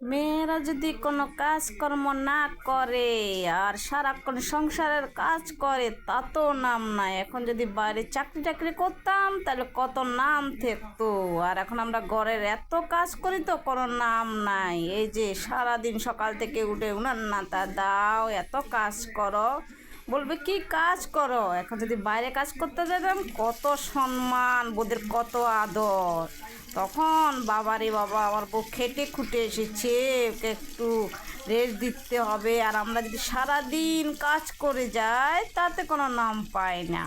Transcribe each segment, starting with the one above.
মেয়েরা যদি কোনো কাজকর্ম না করে আর সারাক্ষণ সংসারের কাজ করে তা তো নাম নাই। এখন যদি বাইরে চাকরি টাকরি করতাম তাহলে কত নাম থাকতো। আর এখন আমরা ঘরের এত কাজ করি তো কোনো নাম নাই। এই যে সারাদিন সকাল থেকে উঠে উনার নাতা দাও, এত কাজ করো, বলবে কি কাজ করো। এখন যদি বাইরে কাজ করতে যেতাম কত সম্মান, বোদের কত আদর। তখন বাবারে বাবা, আমার বউ খেটে খুঁটে এসেছে, ওকে একটু রেস্ট দিতে হবে। আর আমরা যদি সারাদিন কাজ করে যাই তাতে কোনো নাম পাই না।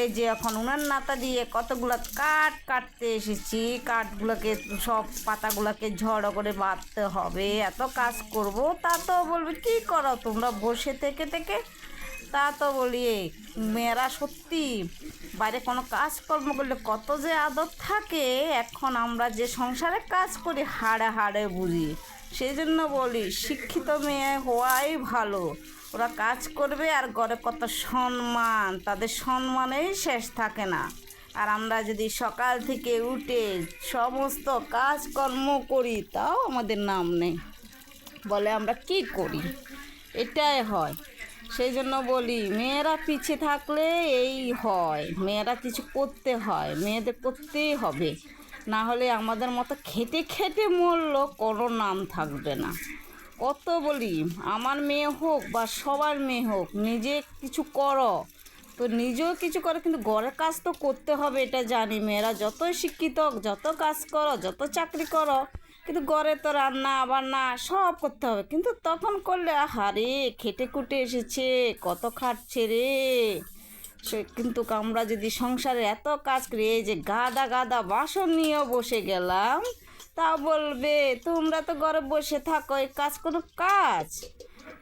এই যে এখন উনার নাতা দিয়ে কতগুলো কাঠ কাটতে এসেছি, কাঠগুলোকে সব পাতাগুলোকে ঝড়ো করে বাঁধতে হবে, এত কাজ করব। তা তো বলবে কি করো তোমরা বসে থেকে থেকে। তা তো বলি মেয়েরা সত্যি বাইরে কোনো কাজকর্ম করলে কত যে আদর থাকে, এখন আমরা যে সংসারে কাজ করি হাড়ে হাড়ে বুঝি। সেই জন্য বলি শিক্ষিত মেয়ে হওয়াই ভালো। ওরা কাজ করবে আর ঘরে কত সম্মান, তাদের সম্মানেই শেষ থাকে না। আর আমরা যদি সকাল থেকে উঠে সমস্ত কাজকর্ম করি তাও আমাদের নাম নেই, বলে আমরা কি করি। এটাই হয়। সেই জন্য বলি মেয়েরা পিছিয়ে থাকলে এই হয়, মেয়েরা কিছু করতে হয়, মেয়েদের করতেই হবে। না হলে আমাদের মতো খেটে খেটে মরলো কোনো নাম থাকবে না। কত বলি আমার মেয়ে হোক বা সবার মেয়ে হোক, নিজে কিছু করো তো নিজেও কিছু করে, কিন্তু ঘরের কাজ তো করতে হবে। এটা জানি মেয়েরা যতই শিক্ষিত হোক, যত কাজ করো, যত চাকরি করো, কিন্তু ঘরে তো রান্না বান্না সব করতে হবে। কিন্তু তখন করলে আহারে খেটে খুটে এসেছে, কত খাটছে রে সে। কিন্তু আমরা যদি সংসারে এত কাজ করি, এই যে গাদা গাদা বাসন নিয়েও বসে গেলাম, তা বলবে তোমরা তো ঘরে বসে থাকো, এই কাজ কোনো কাজ।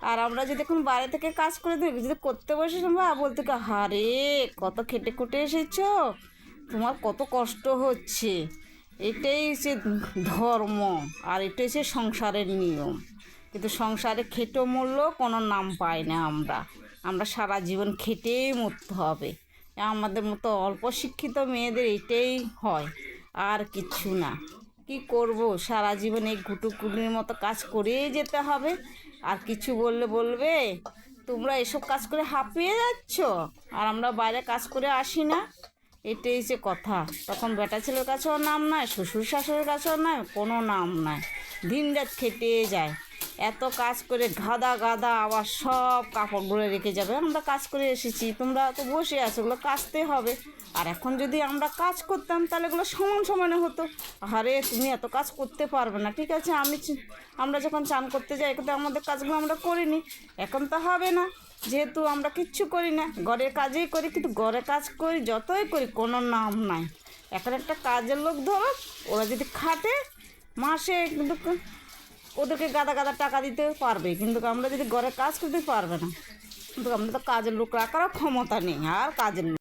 আর আমরা যদি এখন বাইরে থেকে কাজ করে দিই, যদি করতে বসে বা বলতে হারে কত খেটে খুটে এসেছো, তোমার কত কষ্ট হচ্ছে। এটাই হচ্ছে ধর্ম, আর এটাই হচ্ছে সংসারের নিয়ম। কিন্তু সংসারে খেটে মরলেও কোনো নাম পাই না। আমরা সারা জীবন খেটেই মরতে হবে। আমাদের মতো অল্প শিক্ষিত মেয়েদের এটাই হয়, আর কিচ্ছু না। কি করব, সারা জীবন এই ঘুটুকুনির মতো কাজ করেই যেতে হবে। আর কিছু বললে বলবে তোমরা এসব কাজ করে হাঁপিয়ে যাচ্ছ, আর আমরা বাইরে কাজ করে আসি না। এটাই যে কথা। তখন বেটা ছেলের কাছেও নাম নাই, শ্বশুর শাশুড়ির কাছেও নাই, কোনো নাম নাই। দিন রাত খেটে যায়, এত কাজ করে গাদা গাদা আবার সব কাপড়গুলো রেখে যাবে। আমরা কাজ করে এসেছি, তোমরা তো বসে আছো, ওগুলো কাচতে হবে। আর এখন যদি আমরা কাজ করতাম তাহলে এগুলো সমান সমানে হতো। আরে তুমি এত কাজ করতে পারবে না, ঠিক আছে আমরা যখন চান করতে যাই কিন্তু আমাদের কাজগুলো আমরা করিনি, এখন তো হবে না। যেহেতু আমরা কিচ্ছু করি না, ঘরের কাজেই করি, কিন্তু ঘরে কাজ করি যতই করি কোনো নাম নাই। এখন একটা কাজের লোক ধরো, ওরা যদি খাটে মাসে, কিন্তু ওদেরকে গাদা গাদা টাকা দিতে পারবে, কিন্তু আমরা যদি ঘরে কাজ করতে পারবে না। কিন্তু আমরা তো কাজের লোক রাখারও ক্ষমতা নেই, আর কাজের লোক